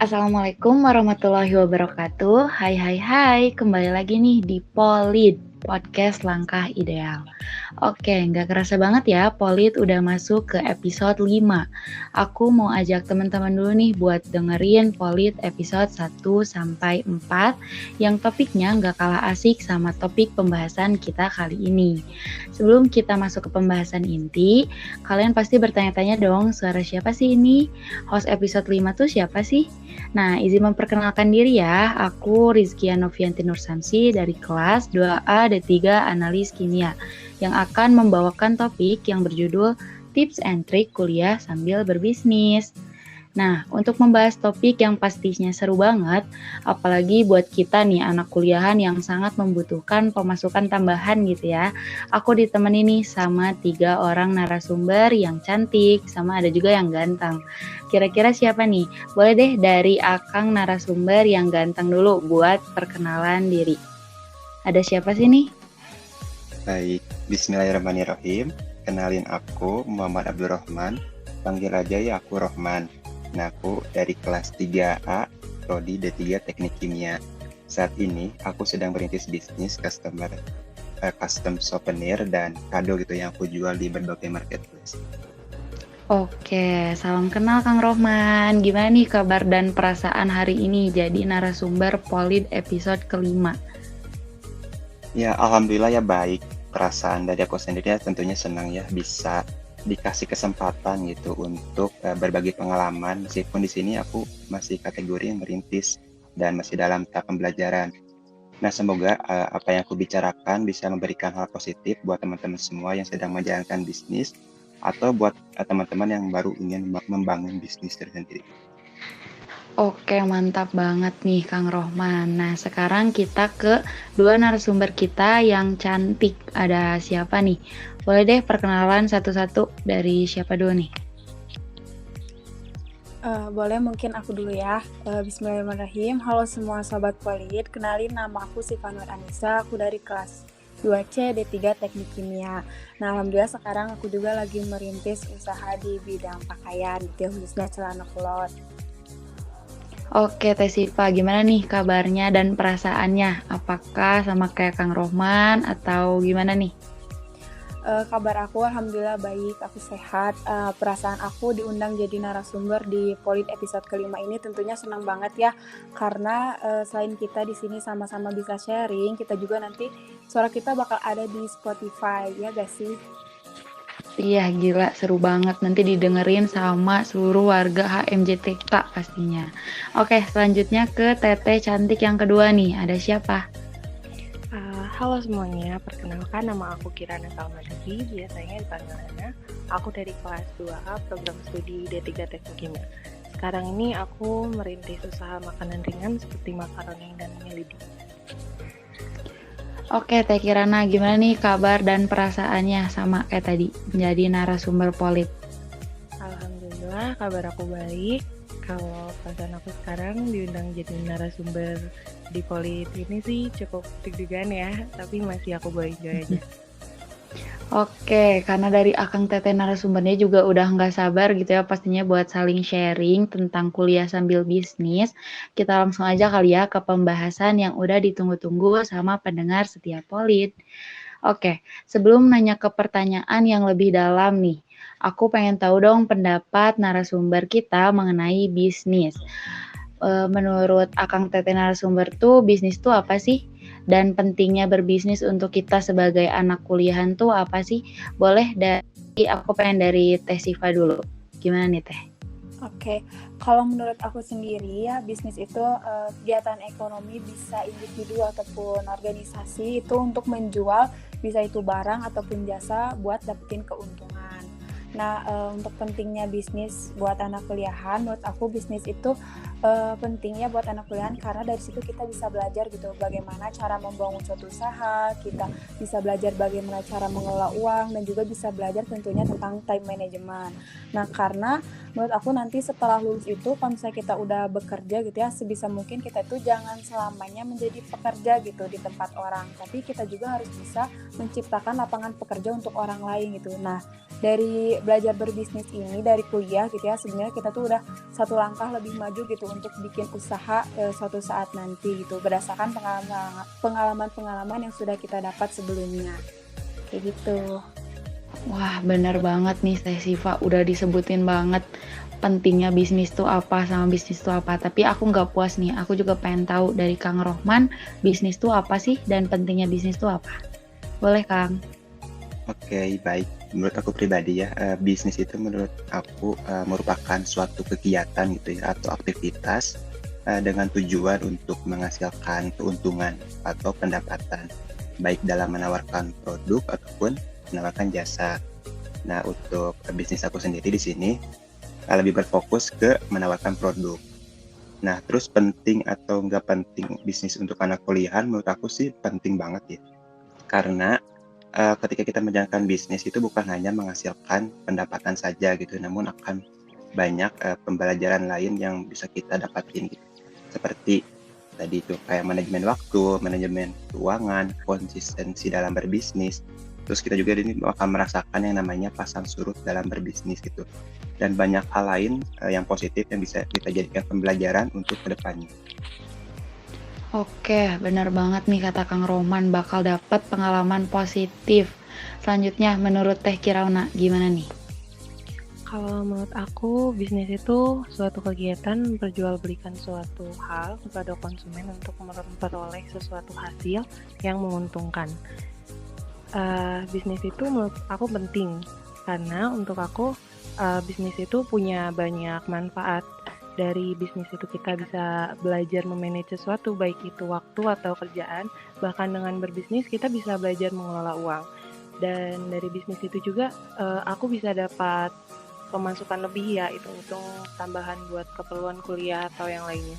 Assalamualaikum warahmatullahi wabarakatuh. Hai hai hai, kembali lagi nih di Polid, podcast langkah ideal. Oke, nggak kerasa banget ya, Polid udah masuk ke episode 5. Aku mau ajak teman-teman dulu nih buat dengerin Polid episode 1-4 yang topiknya nggak kalah asik sama topik pembahasan kita kali ini. Sebelum kita masuk ke pembahasan inti, kalian pasti bertanya-tanya dong, suara siapa sih ini? Host episode 5 tuh siapa sih? Nah, izin memperkenalkan diri ya, aku Rizkia Novianti Nursansi dari kelas 2A D3 Analis Kimia yang akan membawakan topik yang berjudul Tips and Trick Kuliah Sambil Berbisnis. Nah, untuk membahas topik yang pastinya seru banget, apalagi buat kita nih anak kuliahan yang sangat membutuhkan pemasukan tambahan gitu ya. Aku ditemani nih sama 3 orang narasumber yang cantik, sama ada juga yang ganteng. Kira-kira siapa nih? Boleh deh dari akang narasumber yang ganteng dulu buat perkenalan diri. Ada siapa sih nih? Baik, Bismillahirrahmanirrahim. Kenalin aku Muhammad Abdurrahman. Panggil aja ya aku Rohman. Nah, aku dari kelas 3A, Prodi D3 Teknik Kimia. Saat ini aku sedang merintis bisnis custom souvenir dan kado gitu yang aku jual di berbagai marketplace. Oke, salam kenal Kang Rohman. Gimana nih kabar dan perasaan hari ini jadi narasumber Polid episode kelima? Ya, alhamdulillah ya baik. Perasaan dari aku sendiri tentunya senang ya bisa dikasih kesempatan gitu untuk berbagi pengalaman meskipun di sini aku masih kategori merintis dan masih dalam tahap pembelajaran. Nah, semoga apa yang aku bicarakan bisa memberikan hal positif buat teman-teman semua yang sedang menjalankan bisnis atau buat teman-teman yang baru ingin membangun bisnis tersendiri. Oke, mantap banget nih Kang Rohman. Nah, sekarang kita ke dua narasumber kita yang cantik. Ada siapa nih? Boleh deh perkenalan satu-satu dari siapa dulu nih? Boleh mungkin aku dulu ya. Bismillahirrahmanirrahim. Halo semua sobat Polid, kenalin nama aku Sifanur Anissa, aku dari kelas 2C D3 Teknik Kimia. Nah, alhamdulillah sekarang aku juga lagi merintis usaha di bidang pakaian, gitu ya, khususnya celana kulot. Oke, Teh Siva, gimana nih kabarnya dan perasaannya? Apakah sama kayak Kang Rohman atau gimana nih? Kabar aku alhamdulillah baik, aku sehat. Perasaan aku diundang jadi narasumber di Polid episode kelima ini tentunya senang banget ya, karena selain kita di sini sama-sama bisa sharing, kita juga nanti suara kita bakal ada di Spotify, ya gak sih? Iya, gila, seru banget. Nanti didengerin sama seluruh warga HMJTK pastinya. Oke, selanjutnya ke Teteh cantik yang kedua nih. Ada siapa? Halo semuanya, perkenalkan nama aku Kirana Salmadari, biasanya dipanggil Nana. Aku dari kelas 2A program studi D3 Teknik Kimia. Sekarang ini aku merintis usaha makanan ringan seperti makaroni dan mie lidi. Oke, Teh Kirana, gimana nih kabar dan perasaannya sama kayak tadi menjadi narasumber Polid? Alhamdulillah kabar aku baik. Kalau perasaan aku sekarang diundang jadi narasumber di Polit ini sih cukup deg-degan ya, tapi masih aku bawa enjoy aja. Oke, karena dari Akang Teteh narasumbernya juga udah nggak sabar gitu ya pastinya buat saling sharing tentang kuliah sambil bisnis. Kita langsung aja kali ya ke pembahasan yang udah ditunggu-tunggu sama pendengar setiap Polid. Oke, sebelum nanya ke pertanyaan yang lebih dalam nih, aku pengen tahu dong pendapat narasumber kita mengenai bisnis. Menurut Akang Teteh narasumber tuh bisnis tuh apa sih? Dan pentingnya berbisnis untuk kita sebagai anak kuliahan tuh apa sih? Boleh aku pengen dari Teh Siva dulu. Gimana nih Teh? Oke, kalau menurut aku sendiri ya bisnis itu kegiatan ekonomi bisa individu ataupun organisasi itu untuk menjual bisa itu barang ataupun jasa buat dapetin keuntungan. Nah, untuk pentingnya bisnis buat anak kuliahan, menurut aku bisnis itu pentingnya buat anak kuliahan karena dari situ kita bisa belajar gitu bagaimana cara membangun suatu usaha, kita bisa belajar bagaimana cara mengelola uang dan juga bisa belajar tentunya tentang time management. Nah, karena menurut aku nanti setelah lulus itu kalau misalnya kita udah bekerja gitu ya, sebisa mungkin kita tuh jangan selamanya menjadi pekerja gitu di tempat orang, tapi kita juga harus bisa menciptakan lapangan pekerja untuk orang lain gitu. Nah, dari belajar berbisnis ini dari kuliah gitu ya, sebenarnya kita tuh udah satu langkah lebih maju gitu untuk bikin usaha suatu saat nanti gitu, berdasarkan pengalaman yang sudah kita dapat sebelumnya. Kayak gitu. Wah, bener banget nih Teh Siva, udah disebutin banget pentingnya bisnis tuh apa sama bisnis tuh apa. Tapi aku nggak puas nih, aku juga pengen tahu dari Kang Rohman, bisnis tuh apa sih dan pentingnya bisnis tuh apa? Boleh Kang? Oke, baik. Menurut aku pribadi ya, bisnis itu menurut aku merupakan suatu kegiatan gitu ya atau aktivitas dengan tujuan untuk menghasilkan keuntungan atau pendapatan, baik dalam menawarkan produk ataupun menawarkan jasa. Nah, untuk bisnis aku sendiri di sini lebih berfokus ke menawarkan produk. Nah, terus penting atau nggak penting bisnis untuk anak kuliahan, menurut aku sih penting banget ya. Karena ketika kita menjalankan bisnis itu bukan hanya menghasilkan pendapatan saja gitu, namun akan banyak pembelajaran lain yang bisa kita dapatin gitu. Seperti tadi itu kayak manajemen waktu, manajemen keuangan, konsistensi dalam berbisnis. Terus kita juga ini akan merasakan yang namanya pasang surut dalam berbisnis gitu. Dan banyak hal lain yang positif yang bisa kita jadikan pembelajaran untuk kedepannya. Oke, benar banget nih kata Kang Roman, bakal dapat pengalaman positif. Selanjutnya, menurut Teh Kirauna, gimana nih? Kalau menurut aku, bisnis itu suatu kegiatan memperjualbelikan suatu hal kepada konsumen untuk memperoleh sesuatu hasil yang menguntungkan. Bisnis itu menurut aku penting, karena untuk aku, bisnis itu punya banyak manfaat. Dari bisnis itu kita bisa belajar memanage sesuatu, baik itu waktu atau kerjaan. Bahkan dengan berbisnis kita bisa belajar mengelola uang. Dan dari bisnis itu juga aku bisa dapat pemasukan lebih ya, hitung-hitung tambahan buat keperluan kuliah atau yang lainnya.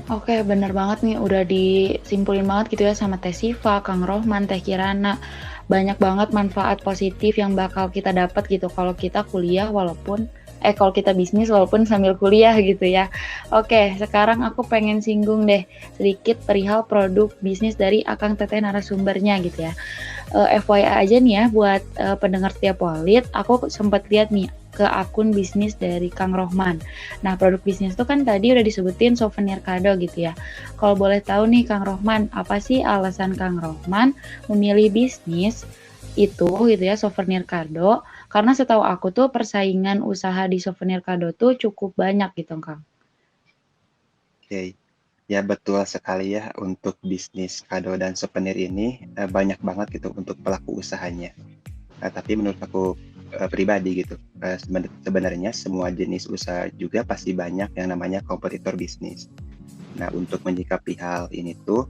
Oke, bener banget nih, udah disimpulin banget gitu ya sama Teh Siva, Kang Rohman, Teh Kirana. Banyak banget manfaat positif yang bakal kita dapat gitu kalau kita kuliah kalau kita bisnis walaupun sambil kuliah gitu ya. Oke, sekarang aku pengen singgung deh sedikit perihal produk bisnis dari Akang Teteh narasumbernya gitu ya. FYI aja nih ya buat pendengar setiap Polit, aku sempat lihat nih ke akun bisnis dari Kang Rohman. Nah, produk bisnis itu kan tadi udah disebutin souvenir kado gitu ya. Kalau boleh tahu nih Kang Rohman, apa sih alasan Kang Rohman memilih bisnis itu gitu ya, souvenir kado? Karena setahu aku tuh persaingan usaha di souvenir kado tuh cukup banyak gitu, Kang. Oke, ya betul sekali ya untuk bisnis kado dan souvenir ini banyak banget gitu untuk pelaku usahanya. Tapi menurut aku pribadi gitu, sebenarnya semua jenis usaha juga pasti banyak yang namanya kompetitor bisnis. Nah, untuk menyikapi hal ini tuh,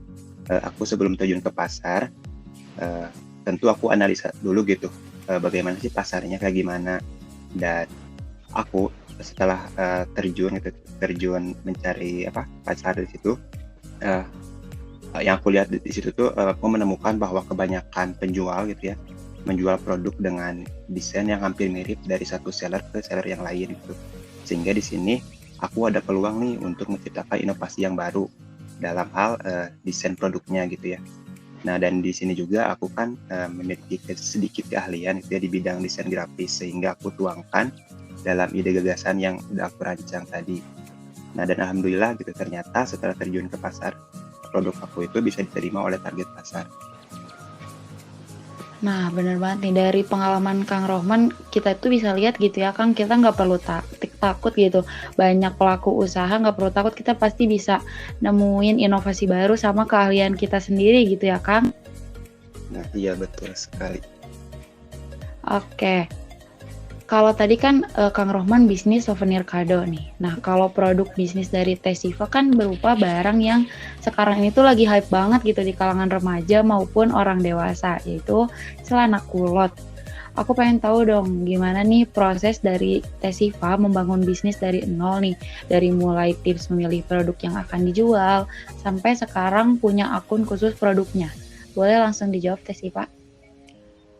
aku sebelum terjun ke pasar, eh, tentu aku analisa dulu gitu, bagaimana sih pasarnya kayak gimana. Dan aku setelah terjun mencari pasar di situ, eh, yang aku lihat di situ tuh aku menemukan bahwa kebanyakan penjual gitu ya menjual produk dengan desain yang hampir mirip dari satu seller ke seller yang lain gitu. Sehingga di sini aku ada peluang nih untuk menciptakan inovasi yang baru dalam hal desain produknya gitu ya. Nah, dan di sini juga aku kan memiliki sedikit keahlian gitu ya di bidang desain grafis, sehingga aku tuangkan dalam ide gagasan yang udah aku rancang tadi. Nah, dan alhamdulillah gitu ternyata setelah terjun ke pasar, produk aku itu bisa diterima oleh target pasar. Nah, bener banget nih, dari pengalaman Kang Rohman, kita tuh bisa lihat gitu ya, Kang, kita nggak perlu takut gitu. Banyak pelaku usaha nggak perlu takut, kita pasti bisa nemuin inovasi baru sama keahlian kita sendiri gitu ya, Kang. Nah, iya betul sekali. Oke. Kalau tadi kan Kang Rohman bisnis souvenir kado nih. Nah, kalau produk bisnis dari Teh Siva kan berupa barang yang sekarang ini tuh lagi hype banget gitu di kalangan remaja maupun orang dewasa, yaitu celana kulot. Aku pengen tahu dong gimana nih proses dari Teh Siva membangun bisnis dari nol nih, dari mulai tips memilih produk yang akan dijual sampai sekarang punya akun khusus produknya. Boleh langsung dijawab Teh Siva?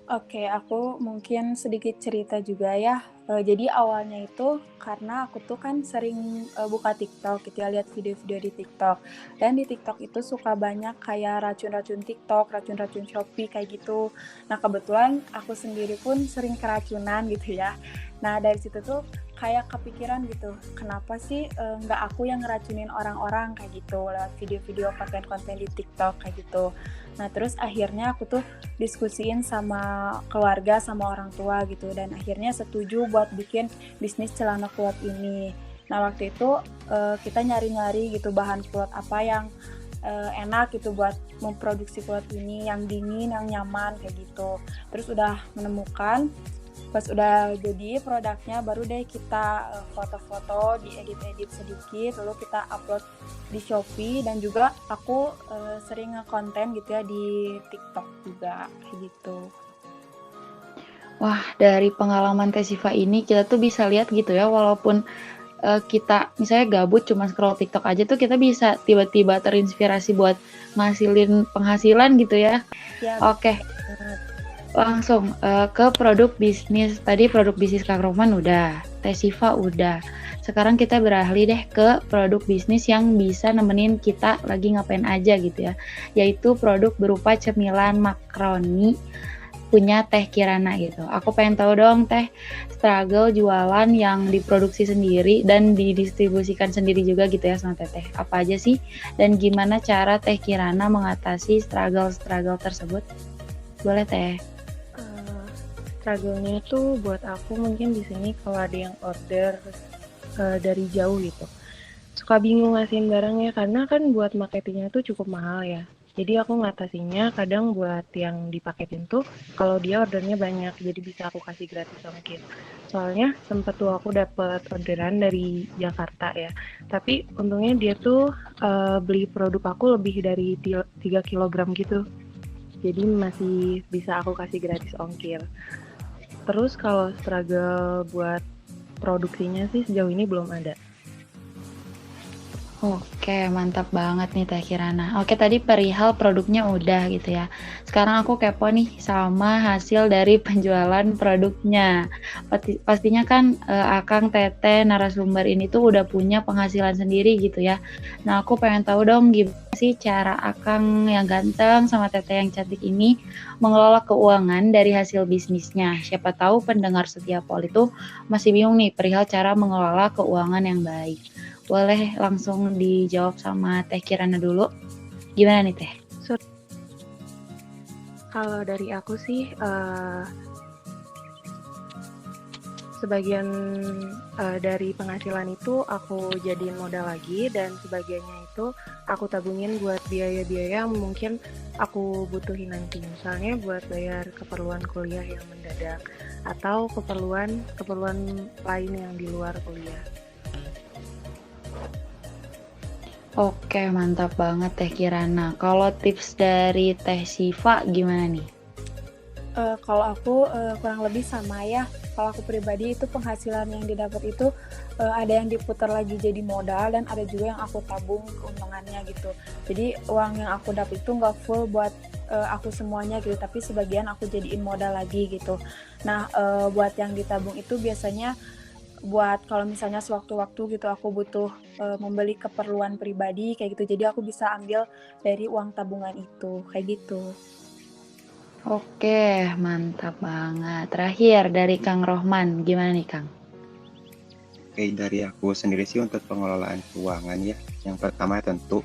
Oke, aku mungkin sedikit cerita juga ya. Jadi awalnya itu karena aku tuh kan sering buka TikTok gitu ya, lihat video-video di TikTok. Dan di TikTok itu suka banyak kayak racun-racun TikTok, racun-racun Shopee kayak gitu. Nah, kebetulan aku sendiri pun sering keracunan gitu ya. Nah, dari situ tuh kayak kepikiran gitu, kenapa sih nggak aku yang ngeracunin orang-orang kayak gitu lewat video-video konten-konten di TikTok kayak gitu. Nah terus akhirnya aku tuh diskusiin sama keluarga sama orang tua gitu, dan akhirnya setuju buat bikin bisnis celana kulot ini. Nah waktu itu kita nyari-nyari gitu bahan kulot apa yang enak gitu buat memproduksi kulot ini, yang dingin, yang nyaman kayak gitu. Terus udah menemukan, pas udah jadi produknya baru deh kita foto-foto, diedit-edit sedikit, lalu kita upload di Shopee, dan juga aku sering nge-konten gitu ya di TikTok juga kayak gitu. Wah, dari pengalaman Teh Siva ini kita tuh bisa lihat gitu ya, walaupun kita misalnya gabut cuma scroll TikTok aja tuh kita bisa tiba-tiba terinspirasi buat ngasilin penghasilan gitu ya. Ya, Oke, langsung ke produk bisnis. Tadi produk bisnis Kang Rohman udah, Teh Siva udah. Sekarang kita beralih deh ke produk bisnis yang bisa nemenin kita lagi ngapain aja gitu ya. Yaitu produk berupa cemilan makaroni punya Teh Kirana gitu. Aku pengen tahu dong Teh, struggle jualan yang diproduksi sendiri dan didistribusikan sendiri juga gitu ya sama Teteh. Apa aja sih? Dan gimana cara Teh Kirana mengatasi struggle-struggle tersebut? Boleh Teh? Struggle-nya tuh buat aku mungkin di sini kalau ada yang order dari jauh gitu, suka bingung ngasihin barangnya karena kan buat marketingnya tuh cukup mahal ya. Jadi aku ngatasinya kadang buat yang dipaketin tuh kalau dia ordernya banyak, jadi bisa aku kasih gratis ongkir. Soalnya sempat tuh aku dapet orderan dari Jakarta ya, tapi untungnya dia tuh beli produk aku lebih dari 3 kilogram gitu. Jadi masih bisa aku kasih gratis ongkir. Terus kalau struggle buat produksinya sih sejauh ini belum ada. Oke, mantap banget nih Teh Kirana. Oke, tadi perihal produknya udah gitu ya. Sekarang aku kepo nih sama hasil dari penjualan produknya. Pastinya kan Akang, Teteh, narasumber ini tuh udah punya penghasilan sendiri gitu ya. Nah, aku pengen tahu dong gimana sih cara Akang yang ganteng sama Teteh yang cantik ini mengelola keuangan dari hasil bisnisnya. Siapa tahu pendengar setia Pol itu masih bingung nih perihal cara mengelola keuangan yang baik. Boleh langsung dijawab sama Teh Kirana dulu. Gimana nih Teh? Kalau dari aku sih sebagian dari penghasilan itu aku jadiin modal lagi, dan sebagiannya itu aku tabungin buat biaya-biaya yang mungkin aku butuhin nanti. Misalnya buat bayar keperluan kuliah yang mendadak atau keperluan lain yang di luar kuliah. Oke, mantap banget Teh Kirana. Kalau tips dari Teh Siva gimana nih? Kalau aku kurang lebih sama ya. Kalau aku pribadi itu penghasilan yang didapat itu ada yang diputar lagi jadi modal, dan ada juga yang aku tabung keuntungannya gitu. Jadi uang yang aku dapat itu nggak full buat aku semuanya gitu, tapi sebagian aku jadiin modal lagi gitu. Nah buat yang ditabung itu biasanya buat kalau misalnya sewaktu-waktu gitu aku butuh membeli keperluan pribadi kayak gitu, jadi aku bisa ambil dari uang tabungan itu kayak gitu. Oke, mantap banget. Terakhir dari Kang Rohman, gimana nih Kang? Oke, dari aku sendiri sih untuk pengelolaan keuangan ya. Yang pertama tentu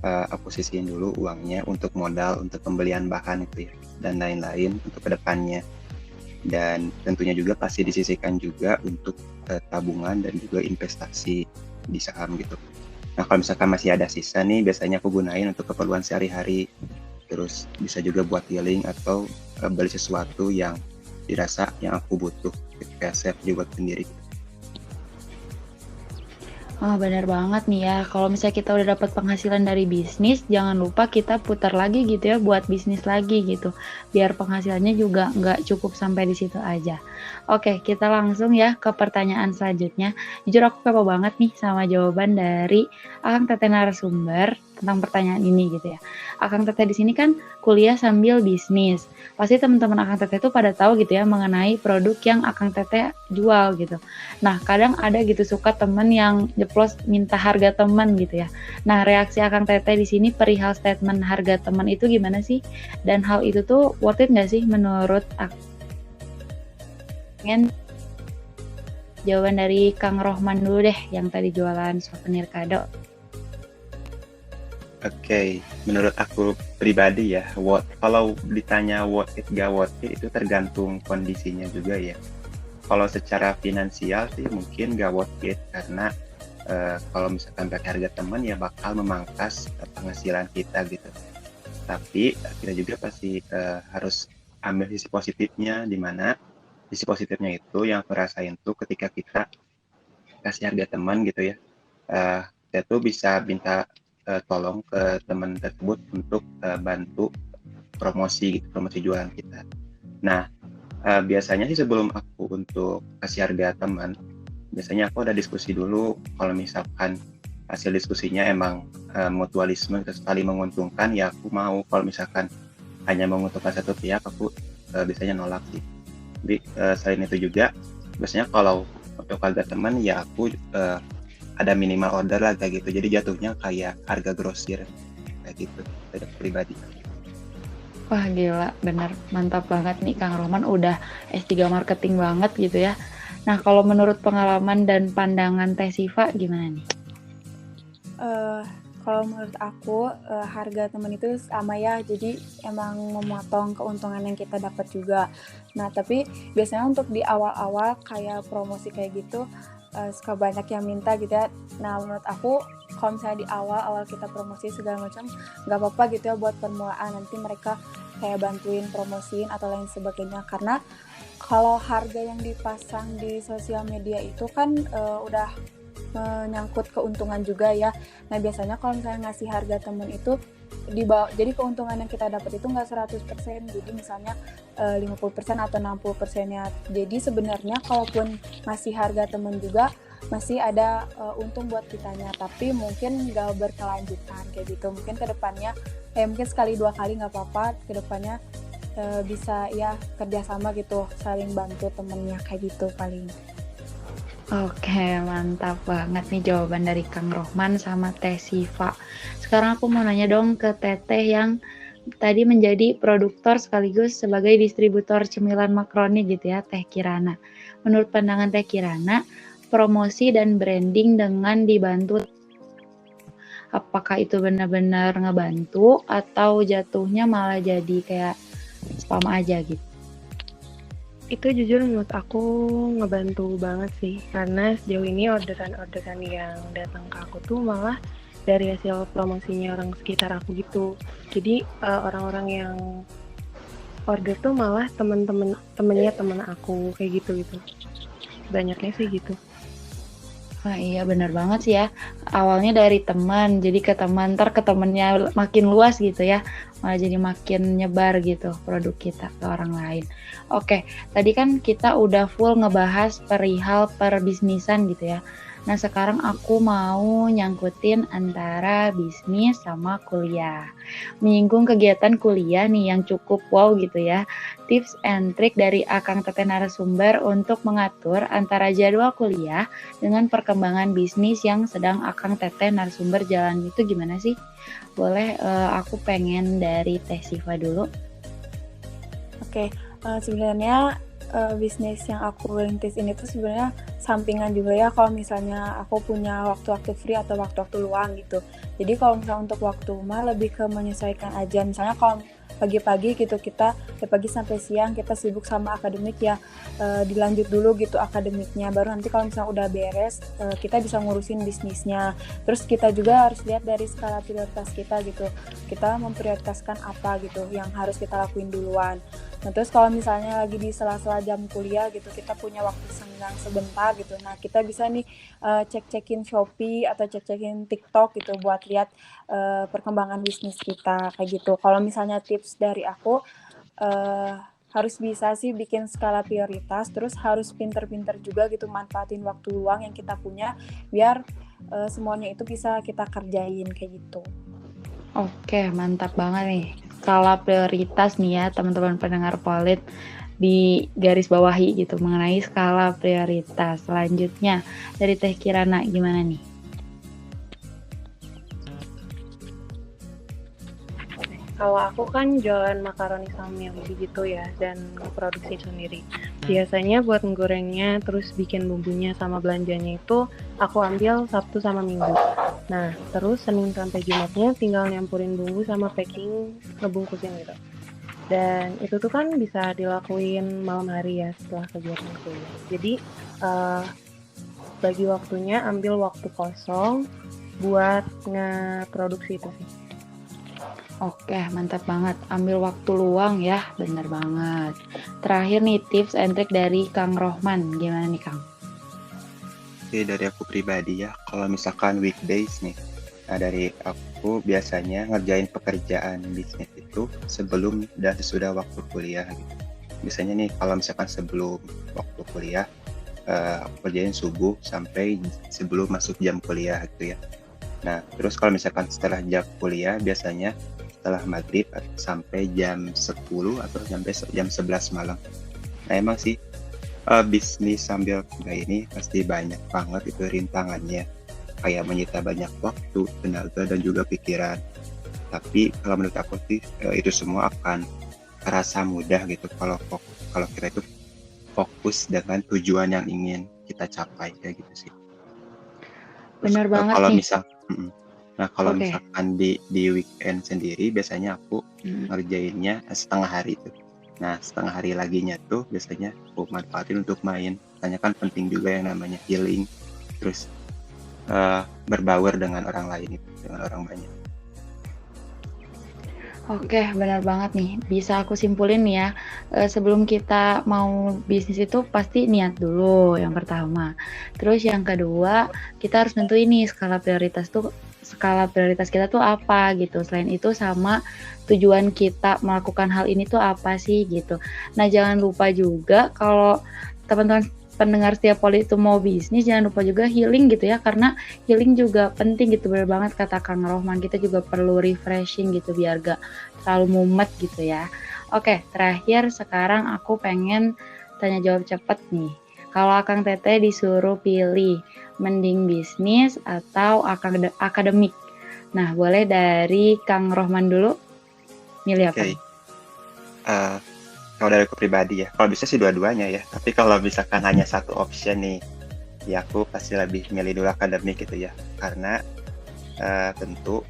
aku sisihin dulu uangnya untuk modal, untuk pembelian bahan itu ya, dan lain-lain untuk kedepannya. Dan tentunya juga pasti disisihkan juga untuk tabungan dan juga investasi di saham gitu. Nah kalau misalkan masih ada sisa nih, biasanya aku gunain untuk keperluan sehari-hari. Terus bisa juga buat healing atau beli sesuatu yang dirasa yang aku butuh, ketika save juga buat sendiri. Oh, benar banget nih ya. Kalau misalnya kita udah dapat penghasilan dari bisnis, jangan lupa kita putar lagi gitu ya buat bisnis lagi gitu. Biar penghasilannya juga nggak cukup sampai di situ aja. Oke, kita langsung ya ke pertanyaan selanjutnya. Jujur aku kepo banget nih sama jawaban dari Akang Teteh narasumber tentang pertanyaan ini gitu ya. Akang Teteh di sini kan kuliah sambil bisnis. Pasti teman-teman Akang Teteh tuh pada tahu gitu ya mengenai produk yang Akang Teteh jual gitu. Nah, kadang ada gitu suka temen yang jeplos minta harga temen gitu ya. Nah, reaksi Akang Teteh di sini perihal statement harga temen itu gimana sih? Dan hal itu tuh worth it nggak sih menurut Akang? jawaban dari Kang Rohman dulu deh, yang tadi jualan souvenir kado. Oke, menurut aku pribadi ya, kalau ditanya worth it gak worth it itu tergantung kondisinya juga ya. Kalau secara finansial sih mungkin gak worth it karena kalau misalkan pakai harga teman ya bakal memangkas penghasilan kita gitu. Tapi kita juga pasti harus ambil sisi positifnya, di mana sisi positifnya itu yang aku rasain tuh ketika kita kasih harga teman gitu ya, kita tuh bisa minta tolong ke teman tersebut untuk bantu promosi gitu, promosi jualan kita. Nah, biasanya sih sebelum aku untuk kasih harga teman, biasanya aku ada diskusi dulu. Kalau misalkan hasil diskusinya emang mutualisme kita saling menguntungkan, ya aku mau. Kalau misalkan hanya menguntungkan satu pihak, aku biasanya nolak sih. Jadi selain itu juga, biasanya kalau untuk harga teman ya aku ada minimal order lah kayak gitu. Jadi jatuhnya kayak harga grosir kayak gitu dari pribadi. Wah gila, bener mantap banget nih Kang Rohman, udah S3 marketing banget gitu ya. Nah kalau menurut pengalaman dan pandangan Teh Siva gimana nih? Kalau menurut aku harga temen itu sama ya, jadi emang memotong keuntungan yang kita dapat juga. Nah tapi biasanya untuk di awal-awal kayak promosi kayak gitu suka banyak yang minta gitu ya. Nah menurut aku kalau misalnya di awal kita promosi segala macam nggak apa-apa gitu ya buat permulaan, nanti mereka kayak bantuin promosiin atau lain sebagainya. Karena kalau harga yang dipasang di sosial media itu kan udah menyangkut keuntungan juga ya. Nah biasanya kalau misalnya ngasih harga temen itu dibawa, jadi keuntungan yang kita dapat itu nggak 100%, jadi misalnya 50% atau 60%-nya. Jadi sebenarnya kalaupun ngasih harga temen juga masih ada untung buat kitanya, tapi mungkin nggak berkelanjutan kayak gitu. Mungkin kedepannya mungkin sekali dua kali nggak apa-apa, kedepannya bisa ya kerjasama gitu, saling bantu temennya kayak gitu paling. Oke, mantap banget nih jawaban dari Kang Rohman sama Teh Siva. Sekarang aku mau nanya dong ke Teteh yang tadi menjadi produktor sekaligus sebagai distributor cemilan makaroni gitu ya, Teh Kirana. Menurut pandangan Teh Kirana, promosi dan branding dengan dibantu, apakah itu benar-benar ngebantu atau jatuhnya malah jadi kayak spam aja gitu? Itu jujur menurut aku ngebantu banget sih, karena sejauh ini orderan-orderan yang datang ke aku tuh malah dari hasil promosinya orang sekitar aku gitu. Jadi orang-orang yang order tuh malah temennya temen aku kayak gitu. Banyaknya sih gitu. Wah iya benar banget sih ya. Awalnya dari teman, jadi ke teman, ntar ke temennya makin luas gitu ya. Malah jadi makin nyebar gitu produk kita ke orang lain. Oke, tadi kan kita udah full ngebahas perihal perbisnisan gitu ya. Nah sekarang aku mau nyangkutin antara bisnis sama kuliah. Menyinggung kegiatan kuliah nih yang cukup wow gitu ya. Tips and trick dari Akang Teteh narasumber untuk mengatur antara jadwal kuliah dengan perkembangan bisnis yang sedang Akang Teteh narasumber jalan itu gimana sih? Boleh aku pengen dari Teh Siva dulu. Oke, sebenarnya bisnis yang aku rintis ini tuh sebenarnya sampingan juga ya, kalau misalnya aku punya waktu-waktu free atau waktu-waktu luang gitu. Jadi kalau misalnya untuk waktu mah lebih ke menyesuaikan aja. Misalnya kalau pagi-pagi gitu kita dari pagi sampai siang kita sibuk sama akademik ya, dilanjut dulu gitu akademiknya, baru nanti kalau misalnya udah beres kita bisa ngurusin bisnisnya. Terus kita juga harus lihat dari skala prioritas kita gitu, kita memprioritaskan apa gitu yang harus kita lakuin duluan. Nah terus kalau misalnya lagi di sela-sela jam kuliah gitu, kita punya waktu senggang sebentar gitu, nah kita bisa nih cek-cekin Shopee atau cek-cekin TikTok gitu buat lihat perkembangan bisnis kita kayak gitu. Kalau misalnya tips dari aku, harus bisa sih bikin skala prioritas, terus harus pinter-pinter juga gitu manfaatin waktu luang yang kita punya biar semuanya itu bisa kita kerjain kayak gitu. Oke, mantap banget nih. Skala prioritas nih ya teman-teman pendengar Polid, di garis bawahi gitu mengenai skala prioritas. Selanjutnya dari Teh Kirana gimana nih? Kalau aku kan jualan makaroni sama mie gitu ya, dan produksi sendiri. Biasanya buat menggorengnya, terus bikin bumbunya sama belanjanya itu aku ambil Sabtu sama Minggu. Nah, terus Senin sampai Jumatnya tinggal nyampurin bumbu sama packing, ngebungkusin gitu. Dan itu tuh kan bisa dilakuin malam hari ya setelah kegiatan kuliah. Jadi bagi waktunya, ambil waktu kosong buat ngeproduksi itu sih. Oke, mantap banget. Ambil waktu luang ya, bener banget. Terakhir nih tips and trick dari Kang Rohman. Gimana nih Kang? Oke, dari aku pribadi ya, kalau misalkan weekdays nih, nah dari aku biasanya ngerjain pekerjaan bisnis itu sebelum dan sesudah waktu kuliah gitu. Biasanya nih kalau misalkan sebelum waktu kuliah, aku kerjain subuh sampai sebelum masuk jam kuliah gitu ya. Nah, terus kalau misalkan setelah jam kuliah, biasanya setelah maghrib sampai jam 10 atau sampai jam 11 malam. Nah, emang sih bisnis sambil kuliah ini pasti banyak banget itu rintangannya. Kayak menyita banyak waktu, tenaga, dan juga pikiran. Tapi kalau menurut aku sih itu semua akan terasa mudah gitu kalau kita itu fokus dengan tujuan yang ingin kita capai kayak gitu sih. Terus Bener banget kalau nih. kalau Oke. misalkan di weekend sendiri biasanya aku ngerjainnya setengah hari tuh. Nah, setengah hari laginya tuh biasanya aku manfaatin untuk main. Makanya kan penting juga yang namanya healing, terus berbaur dengan orang lain itu, dengan orang banyak. Oke, benar banget nih. Bisa aku simpulin nih ya, sebelum kita mau bisnis itu pasti niat dulu yang pertama. Terus yang kedua, kita harus nentuin nih skala prioritas kita tuh apa gitu. Selain itu sama tujuan kita melakukan hal ini tuh apa sih gitu. Nah, jangan lupa juga kalau teman-teman pendengar setiap poli itu mau bisnis, jangan lupa juga healing gitu ya, karena healing juga penting gitu, bener banget kata Kang Rohman, kita juga perlu refreshing gitu biar gak terlalu mumet gitu ya. Oke, terakhir sekarang aku pengen tanya jawab cepet nih. Kalau Akang Teteh disuruh pilih, mending bisnis atau akademik? Nah, boleh dari Kang Rohman dulu, milih apa? Oke. Kalau dari aku pribadi ya, kalau bisa sih dua-duanya ya. Tapi kalau misalkan hanya satu option nih, ya aku pasti lebih milih dulu akademik gitu ya. Karena tentu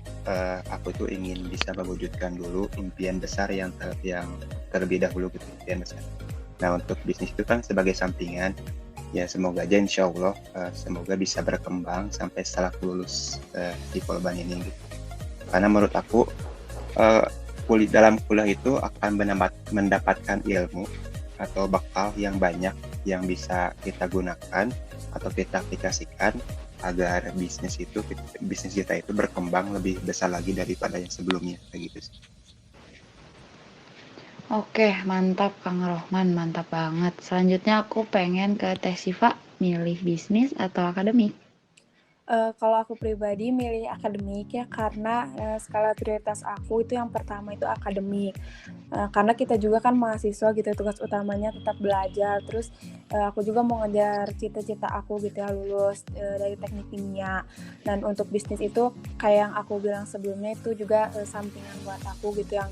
aku tuh ingin bisa mewujudkan dulu impian besar yang terlebih dahulu gitu, impian besar. Nah, untuk bisnis itu kan sebagai sampingan, ya semoga aja insya Allah semoga bisa berkembang sampai setelah lulus di Polban ini gitu. Karena menurut aku dalam kuliah itu akan mendapatkan ilmu atau bekal yang banyak yang bisa kita gunakan atau kita aplikasikan agar bisnis kita itu berkembang lebih besar lagi daripada yang sebelumnya kayak gitu sih. Oke, mantap Kang Rohman, mantap banget. Selanjutnya aku pengen ke Teh Siva, milih bisnis atau akademik? Kalau aku pribadi milih akademik ya, karena skala prioritas aku itu yang pertama itu akademik. Karena kita juga kan mahasiswa gitu, tugas utamanya tetap belajar. Terus aku juga mau ngejar cita-cita aku gitu ya, lulus dari teknik kimia. Dan untuk bisnis itu kayak yang aku bilang sebelumnya itu juga sampingan buat aku gitu, yang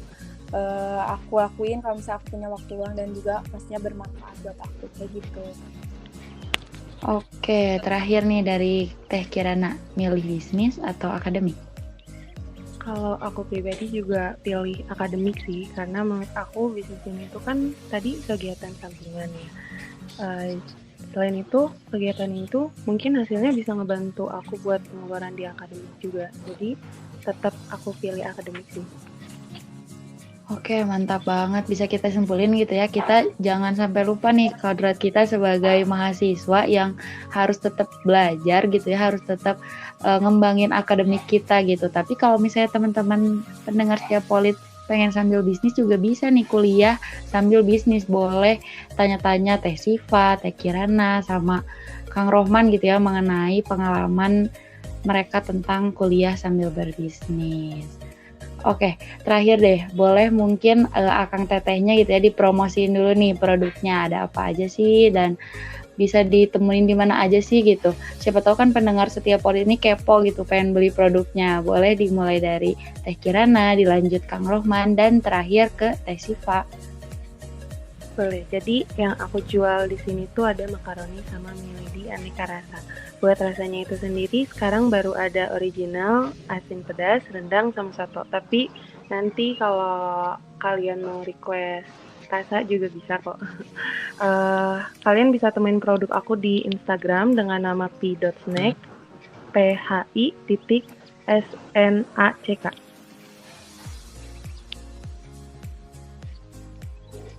aku lakuin kalau misalnya aku punya waktu luang dan juga pastinya bermanfaat buat aku kayak gitu. Oke, terakhir nih dari Teh Kirana, milih bisnis atau akademik? Kalau aku pribadi juga pilih akademik sih, karena menurut aku bisnis ini itu kan tadi kegiatan sampingan ya. Selain itu, kegiatan itu mungkin hasilnya bisa ngebantu aku buat pengeluaran di akademik juga. Jadi tetap aku pilih akademik sih. Oke, mantap banget. Bisa kita simpulin gitu ya, kita jangan sampai lupa nih kodrat kita sebagai mahasiswa yang harus tetap belajar gitu ya, harus tetap ngembangin akademik kita gitu. Tapi kalau misalnya teman-teman pendengar setiap polit pengen sambil bisnis juga bisa nih kuliah sambil bisnis. Boleh tanya-tanya Teh Siva, Teh Kirana, sama Kang Rohman gitu ya mengenai pengalaman mereka tentang kuliah sambil berbisnis. Oke, terakhir deh, boleh mungkin Akang Tetehnya gitu ya dipromosiin dulu nih produknya ada apa aja sih dan bisa ditemuin di mana aja sih gitu. Siapa tahu kan pendengar setiap polit ini kepo gitu, pengen beli produknya. Boleh dimulai dari Teh Kirana, dilanjut Kang Rohman, dan terakhir ke Teh Siva. Boleh. Jadi yang aku jual di sini tuh ada makaroni sama mie aneka rasa. Buat rasanya itu sendiri sekarang baru ada original, asin pedas, rendang sama soto. Tapi nanti kalau kalian mau request rasa juga bisa kok. Kalian bisa temuin produk aku di Instagram dengan nama p.snack, PHI.SNACK.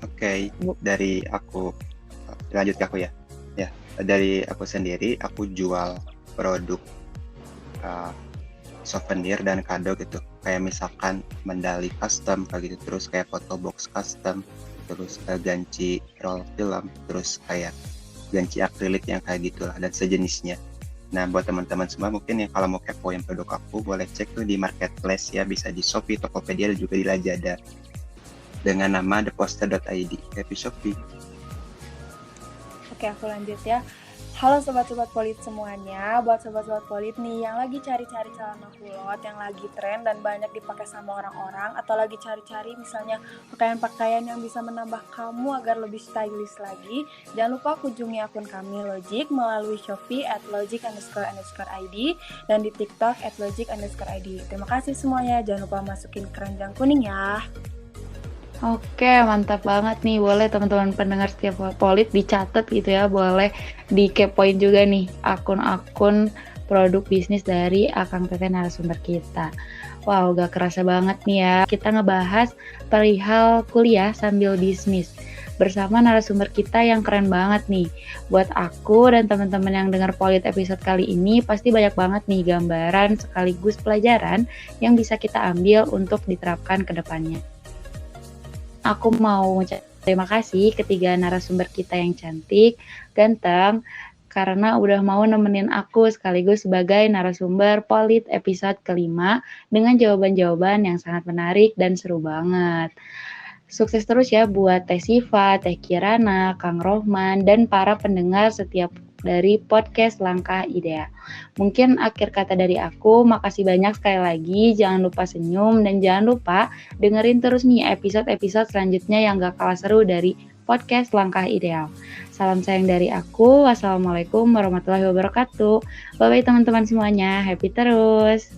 Oke, dari aku lanjut ke aku ya. Ya, dari aku sendiri aku jual produk souvenir dan kado gitu. Kayak misalkan medali custom kayak gitu, terus kayak photo box custom, terus ganci roll film, terus kayak ganci akrilik yang kayak gitulah dan sejenisnya. Nah, buat teman-teman semua mungkin yang kalau mau kepoin produk aku boleh cek tuh di marketplace ya, bisa di Shopee, Tokopedia dan juga di Lazada dengan nama theposter.id, happy Shopee. Oke, aku lanjut ya. Halo sobat-sobat Polid semuanya, buat sobat-sobat Polid nih yang lagi cari-cari celana kulot yang lagi tren dan banyak dipakai sama orang-orang, atau lagi cari-cari misalnya pakaian-pakaian yang bisa menambah kamu agar lebih stylish lagi, jangan lupa kunjungi akun kami Logic melalui Shopee @logic__id dan di TikTok @logic_id. Terima kasih semuanya, jangan lupa masukin keranjang kuning ya. Oke, mantap banget nih. Boleh teman-teman pendengar setiap Polid dicatat gitu ya. Boleh dikepoin juga nih akun-akun produk bisnis dari Akang Teteh narasumber kita. Wow, gak kerasa banget nih ya. Kita ngebahas perihal kuliah sambil bisnis bersama narasumber kita yang keren banget nih. Buat aku dan teman-teman yang dengar Polid episode kali ini pasti banyak banget nih gambaran sekaligus pelajaran yang bisa kita ambil untuk diterapkan ke depannya. Aku mau terima kasih ketiga narasumber kita yang cantik, ganteng, karena udah mau nemenin aku sekaligus sebagai narasumber Polid episode kelima dengan jawaban-jawaban yang sangat menarik dan seru banget. Sukses terus ya buat Teh Siva, Teh Kirana, Kang Rohman, dan para pendengar setiap dari podcast Langkah Ideal. Mungkin akhir kata dari aku, makasih banyak sekali lagi, jangan lupa senyum, dan jangan lupa dengerin terus nih episode-episode selanjutnya yang gak kalah seru dari podcast Langkah Ideal. Salam sayang dari aku, wassalamualaikum warahmatullahi wabarakatuh. Bye-bye teman-teman semuanya, happy terus.